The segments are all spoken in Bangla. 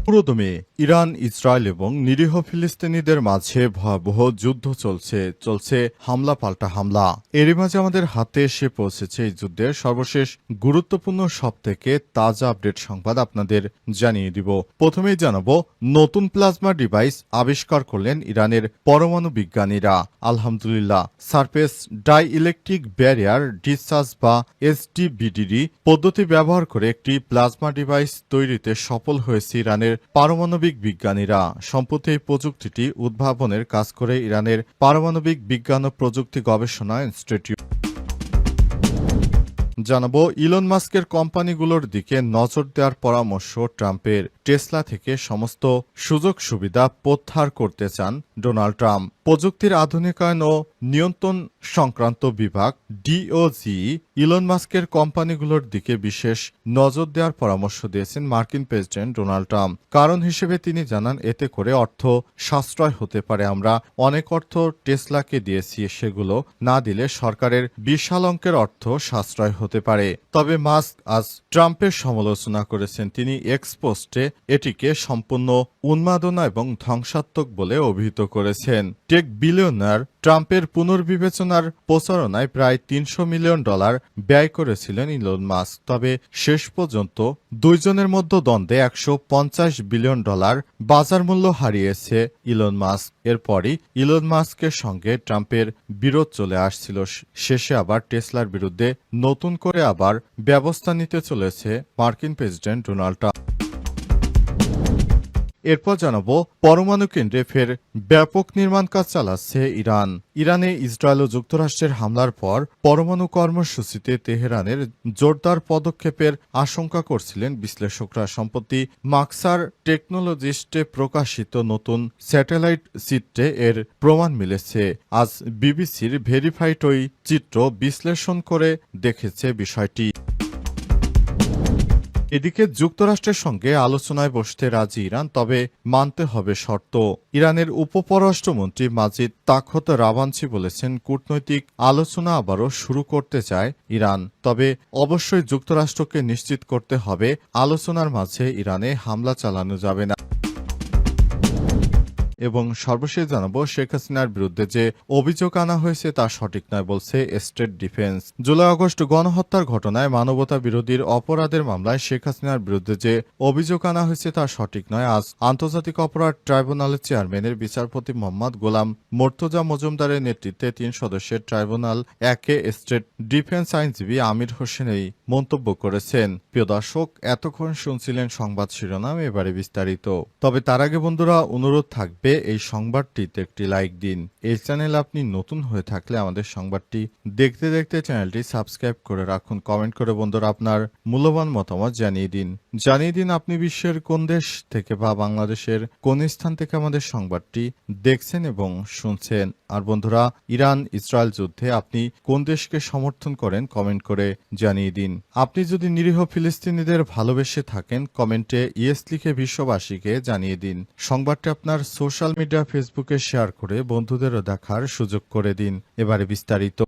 পুরোদমে ইরান, ইসরায়েল এবং নিরীহ ফিলিস্তিনিদের মাঝে ভয়াবহ যুদ্ধ চলছে হামলা পাল্টা হামলা। এরই মাঝে আমাদের হাতে এসে পৌঁছেছে এই যুদ্ধের সর্বশেষ গুরুত্বপূর্ণ সবথেকে তাজা আপডেট সংবাদ আপনাদের জানিয়ে দিব। প্রথমেই জানাবো, নতুন প্লাজমা ডিভাইস আবিষ্কার করলেন ইরানের পরমাণু বিজ্ঞানীরা। আলহামদুলিল্লাহ, surface die electric barrier discharge বা এসডিবিডিডি পদ্ধতি ব্যবহার করে একটি প্লাজমা ডিভাইস তৈরিতে সফল হয়েছে ইরানের পারমাণবিক বিজ্ঞানীরা। সম্প্রতি এই প্রযুক্তিটি উদ্ভাবনের কাজ করে ইরানের পারমাণবিক বিজ্ঞান ও প্রযুক্তি গবেষণা ইনস্টিটিউট। জানাবো, ইলন মাস্কের কোম্পানিগুলোর দিকে নজর দেওয়ার পরামর্শ ট্রাম্পের। টেসলা থেকে সমস্ত সুযোগ সুবিধা প্রত্যাহার করতে চান ডোনাল্ড ট্রাম্প। প্রযুক্তির আধুনিকায়ন ও নিয়ন্ত্রণ সংক্রান্ত বিভাগ ডিওজি ইলন মাস্কের কোম্পানিগুলোর দিকে বিশেষ নজর দেওয়ার পরামর্শ দিয়েছেন মার্কিন প্রেসিডেন্ট ডোনাল্ড ট্রাম্প। কারণ হিসেবে তিনি জানান, এতে করে অর্থ সাশ্রয় হতে পারে। আমরা অনেক অর্থ টেসলাকে দিয়েছি, সেগুলো না দিলে সরকারের বিশাল অঙ্কের অর্থ সাশ্রয় হতে পারে। তবে মাস্ক আজ ট্রাম্পের সমালোচনা করেছেন। তিনি এক্স পোস্টে এটিকে সম্পূর্ণ উন্মাদনা এবং ধ্বংসাত্মক বলে অভিহিত করেছেন। টেক বিলিয়নার ট্রাম্পের পুনর্বিবেচনার প্রচারণায় প্রায় $300 মিলিয়ন ব্যয় করেছিলেন ইলন মাস্ক। তবে শেষ পর্যন্ত দুইজনের মধ্যে দ্বন্দ্বে $150 বিলিয়ন বাজার মূল্য হারিয়েছে ইলন মাস্ক। এরপরই ইলন মাস্কের সঙ্গে ট্রাম্পের বিরোধ চলে আসছিল। শেষে আবার টেসলার বিরুদ্ধে নতুন করে আবার ব্যবস্থা নিতে চলেছে মার্কিন প্রেসিডেন্ট ডোনাল্ড ট্রাম্প। এরপর জানাবো, পরমাণু কেন্দ্রে ফের ব্যাপক নির্মাণ কাজ চালাচ্ছে ইরান। ইরানে ইসরায়েল ও যুক্তরাষ্ট্রের হামলার পর পরমাণু কর্মসূচিতে তেহরানের জোরদার পদক্ষেপের আশঙ্কা করছিলেন বিশ্লেষকরা। সম্প্রতি মাক্সার টেকনোলজিস্টে প্রকাশিত নতুন স্যাটেলাইট চিত্রে এর প্রমাণ মিলেছে। আজ বিবিসির ভেরিফাইড ওই চিত্র বিশ্লেষণ করে দেখেছে বিষয়টি। এদিকে যুক্তরাষ্ট্রের সঙ্গে আলোচনায় বসতে রাজি ইরান, তবে মানতে হবে শর্ত। ইরানের উপপররাষ্ট্রমন্ত্রী মাজিদ তাখত রাভানচি বলেছেন, কূটনৈতিক আলোচনা আবারও শুরু করতে চায় ইরান, তবে অবশ্যই যুক্তরাষ্ট্রকে নিশ্চিত করতে হবে আলোচনার মাঝে ইরানে হামলা চালানো যাবে না। এবং সর্বশেষ জানাবো, শেখ হাসিনার বিরুদ্ধে যে অভিযোগ আনা হয়েছে তা সঠিক নয় বলছে স্টেট ডিফেন্স। জুলাই আগস্ট গণহত্যার ঘটনায় মানবতা বিরোধীর অপরাধের মামলায় শেখ হাসিনার বিরুদ্ধে যে অভিযোগ আনা হয়েছে তা সঠিক নয়। আজ আন্তর্জাতিক অপরাধ ট্রাইব্যুনালের চেয়ারম্যানের বিচারপতি মোহাম্মদ গোলাম মোর্তজা মজুমদারের নেতৃত্বে 3 সদস্যের ট্রাইব্যুনাল 1-এ স্টেট ডিফেন্স আইনজীবী আমির হোসেন এই মন্তব্য করেছেন। প্রিয় দর্শক, এতক্ষণ শুনছিলেন সংবাদ শিরোনাম, এবারে বিস্তারিত। তবে তার আগে বন্ধুরা, অনুরোধ থাকবে এই সংবাদটিতে একটি লাইক দিন। এই চ্যানেল আপনি নতুন হয়ে থাকলে আমাদের সংবাদটি দেখতে দেখতে চ্যানেলটি সাবস্ক্রাইব করে রাখুন। কমেন্ট করে বন্ধুরা আপনার মূল্যবান মতামত জানিয়ে দিন আপনি বিশ্বের কোন দেশ থেকে বা বাংলাদেশের কোন স্থান থেকে আমাদের সংবাদটি দেখছেন এবং শুনছেন। আর বন্ধুরা, ইরান ইসরায়েল যুদ্ধে আপনি কোন দেশকে সমর্থন করেন কমেন্ট করে জানিয়ে দিন। আপনি যদি নিরীহ ফিলিস্তিনিদের ভালোবেসে থাকেন কমেন্টে ইয়েস লিখে বিশ্ববাসীকে জানিয়ে দিন। সংবাদটি আপনার সোশ্যাল মিডিয়া ফেসবুকে শেয়ার করে বন্ধুদেরও দেখার সুযোগ করে দিন। এবারে বিস্তারিত।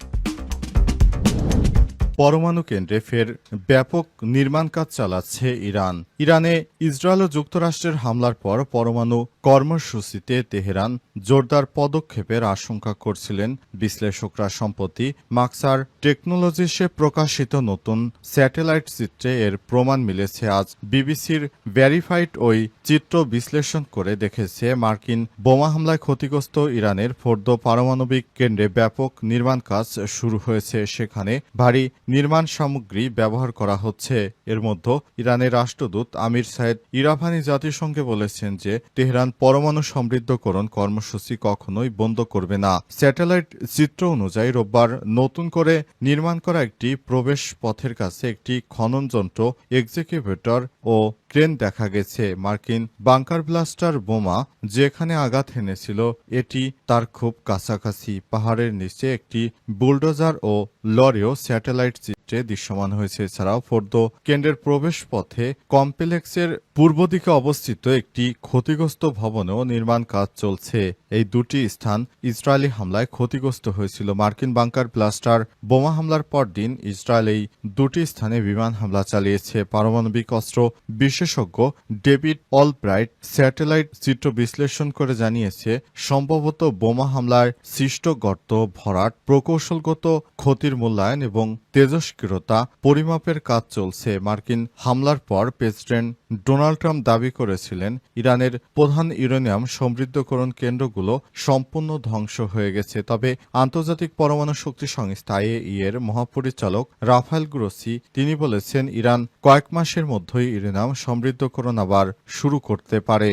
পরমাণু কেন্দ্রে ফের ব্যাপক নির্মাণ কাজ চালাচ্ছে ইরান। ইরানে ইসরায়েল ও যুক্তরাষ্ট্রের হামলার পর পরমাণু কর্মসূচিতে তেহরান জোরদার পদক্ষেপের আশঙ্কা করছিলেন বিশ্লেষকরা। সম্প্রতি মাক্সার টেকনোলজিসে প্রকাশিত নতুন স্যাটেলাইট চিত্রে এর প্রমাণ মিলেছে। আজ বিবিসির ভেরিফাইড ওই চিত্র বিশ্লেষণ করে দেখেছে মার্কিন বোমা হামলায় ক্ষতিগ্রস্ত ইরানের ফোর্দো পারমাণবিক কেন্দ্রে ব্যাপক নির্মাণ কাজ শুরু হয়েছে। সেখানে ভারী নির্মাণ সামগ্রী ব্যবহার করা হচ্ছে। এর মধ্যে ইরানের রাষ্ট্রদূত আমির সাইদ ইরাভানি জাতিসংঘে বলেছেন যে তেহরান পরমাণু সমৃদ্ধকরণ কর্মসূচি কখনোই বন্ধ করবে না। স্যাটেলাইট চিত্র অনুযায়ী রোববার নতুন করে নির্মাণ করা একটি প্রবেশ পথের কাছে একটি খনন যন্ত্র, এক্সিকিউটর ও ক্রেন দেখা গেছে। মার্কিন বাংকার ব্লাস্টার বোমা যেখানে আঘাত হেনেছিল এটি তার খুব কাছাকাছি। পাহাড়ের নিচে একটি বুলডোজার ও লরিও স্যাটেলাইট চিত্রে দৃশ্যমান হয়েছে। এছাড়াও ফোর্দো কেন্দ্রের প্রবেশ পথে কমপ্লেক্সের পূর্ব দিকে অবস্থিত একটি ক্ষতিগ্রস্ত ভবনেও নির্মাণ কাজ চলছে। এই দুটি স্থান ইসরায়েলি হামলায় ক্ষতিগ্রস্ত হয়েছিল। মার্কিন বাংকার ব্লাস্টার বোমা হামলার পর দিন ইসরায়েল এই দুটি স্থানে বিমান হামলা চালিয়েছে। পারমাণবিক অস্ত্র বিশেষ বিশেষজ্ঞ ডেভিড অলব্রাইট স্যাটেলাইট চিত্র বিশ্লেষণ করে জানিয়েছে, সম্ভবত বোমা হামলায় সৃষ্ট গর্ত ভরাট, প্রকৌশলগত ক্ষতির মূল্যায়ন এবং তেজস্ক্রিয়তা পরিমাপের কাজ চলছে। মার্কিন হামলার পর প্রেসিডেন্ট ডোনাল্ড ট্রাম্প দাবি করেছিলেন, ইরানের প্রধান ইউরেনিয়াম সমৃদ্ধকরণ কেন্দ্রগুলো সম্পূর্ণ ধ্বংস হয়ে গেছে। তবে আন্তর্জাতিক পরমাণু শক্তি সংস্থা IAEA এর মহাপরিচালক রাফায়েল গ্রোসি তিনি বলেছেন, ইরান কয়েক মাসের মধ্যেই ইউরেনিয়াম সমৃদ্ধকরণ আবার শুরু করতে পারে।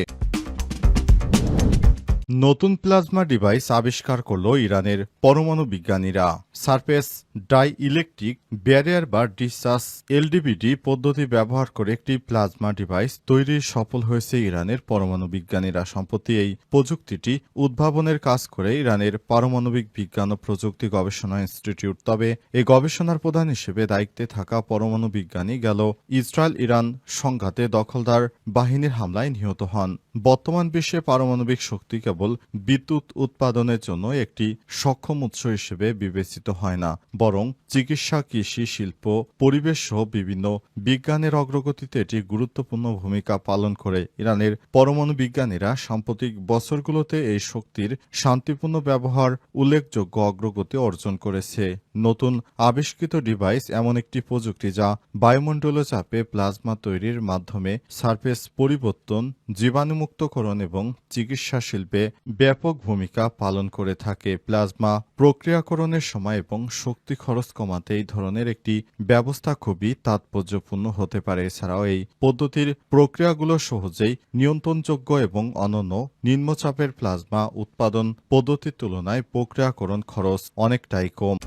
নতুন প্লাজমা ডিভাইস আবিষ্কার করল ইরানের পরমাণু বিজ্ঞানীরা। সারফেস ডাই ইলেকট্রিক ব্যারিয়ার বা ডিসচার্জ LDBD পদ্ধতি ব্যবহার করে একটি প্লাজমা ডিভাইস তৈরি সফল হয়েছে ইরানের পরমাণু বিজ্ঞানীরা। সম্প্রতি এই প্রযুক্তিটি উদ্ভাবনের কাজ করে ইরানের পারমাণবিক বিজ্ঞান ও প্রযুক্তি গবেষণা ইনস্টিটিউট। তবে এই গবেষণার প্রধান হিসেবে দায়িত্বে থাকা পরমাণু বিজ্ঞানী গেল ইসরায়েল ইরান সংঘাতে দখলদার বাহিনীর হামলায় নিহত হন। বর্তমান বিশ্বে পারমাণবিক শক্তি কেবল বিদ্যুৎ উৎপাদনের জন্য একটি সক্ষম উৎস হিসেবে বিবেচিত হয় না, বরং চিকিৎসা, কৃষি, শিল্প, পরিবেশ সহ বিভিন্ন বিজ্ঞানের অগ্রগতিতে এটি গুরুত্বপূর্ণ ভূমিকা পালন করে। ইরানের পরমাণু বিজ্ঞানীরা সাম্প্রতিক বছরগুলোতে এই শক্তির শান্তিপূর্ণ ব্যবহার উল্লেখযোগ্য অগ্রগতি অর্জন করেছে। নতুন আবিষ্কৃত ডিভাইস এমন একটি প্রযুক্তি যা বায়ুমণ্ডলীয় চাপে প্লাজমা তৈরির মাধ্যমে সারফেস পরিবর্তন, জীবাণুমুক্তকরণ এবং চিকিৎসা শিল্পে ব্যাপক ভূমিকা পালন করে থাকে। প্লাজমা প্রক্রিয়াকরণের সময় এবং শক্তি খরচ কমাতে এই ধরনের একটি ব্যবস্থা খুবই তাৎপর্যপূর্ণ হতে পারে। এছাড়াও এই পদ্ধতির প্রক্রিয়াগুলো সহজেই নিয়ন্ত্রণযোগ্য এবং অনন্য নিম্নচাপের প্লাজমা উৎপাদন পদ্ধতির তুলনায় প্রক্রিয়াকরণ খরচ অনেকটাই কম।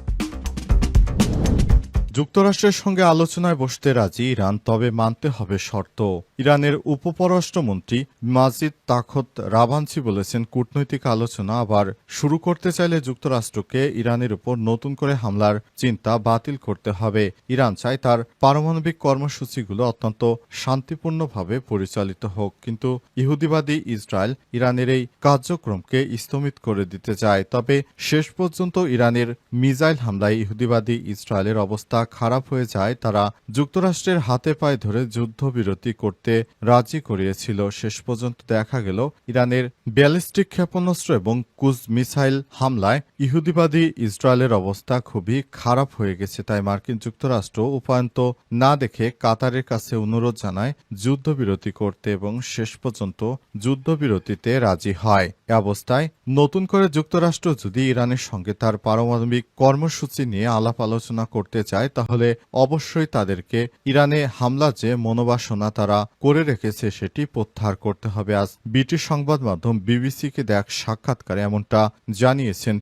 যুক্তরাষ্ট্রের সঙ্গে আলোচনায় বসতে রাজি ইরান, তবে মানতে হবে শর্ত। ইরানের উপপররাষ্ট্রমন্ত্রী মাজিদ তাখত রাভানচি বলেছেন, কূটনৈতিক আলোচনা আবার শুরু করতে চাইলে যুক্তরাষ্ট্রকে ইরানের উপর নতুন করে হামলার চিন্তা বাতিল করতে হবে। ইরান চায় তার পারমাণবিক কর্মসূচিগুলো অত্যন্ত শান্তিপূর্ণভাবে পরিচালিত হোক, কিন্তু ইহুদিবাদী ইসরায়েল ইরানের এই কার্যক্রমকে স্থগিত করে দিতে চায়। তবে শেষ পর্যন্ত ইরানের মিসাইল হামলায় ইহুদিবাদী ইসরায়েলের অবস্থা খারাপ হয়ে যায়। তারা যুক্তরাষ্ট্রের হাতে পায়ে ধরে যুদ্ধবিরতি করতে রাজি করিয়েছিল। শেষ পর্যন্ত দেখা গেল ইরানের ব্যালিস্টিক ক্ষেপণাস্ত্র এবং ক্রুজ মিসাইল হামলায় ইহুদিবাদী ইসরায়েলের অবস্থা খুবই খারাপ হয়ে গেছে। তাই মার্কিন যুক্তরাষ্ট্র উপায়ন্ত না দেখে কাতারের কাছে অনুরোধ জানায় যুদ্ধবিরতি করতে এবং শেষ পর্যন্ত যুদ্ধবিরতিতে রাজি হয়। এ অবস্থায় নতুন করে যুক্তরাষ্ট্র যদি ইরানের সঙ্গে তার পারমাণবিক কর্মসূচি নিয়ে আলাপ আলোচনা করতে চায়, তাহলে অবশ্যই তাদেরকে ইরানে হামলা যে মনোবাসনা তারা করে রেখেছে সেটি প্রত্যাহার করতে হবে। আজ ব্রিটিশ সংবাদ মাধ্যম বিবিসিকে দেয়া এক সাক্ষাৎকারে এমনটা জানিয়েছেন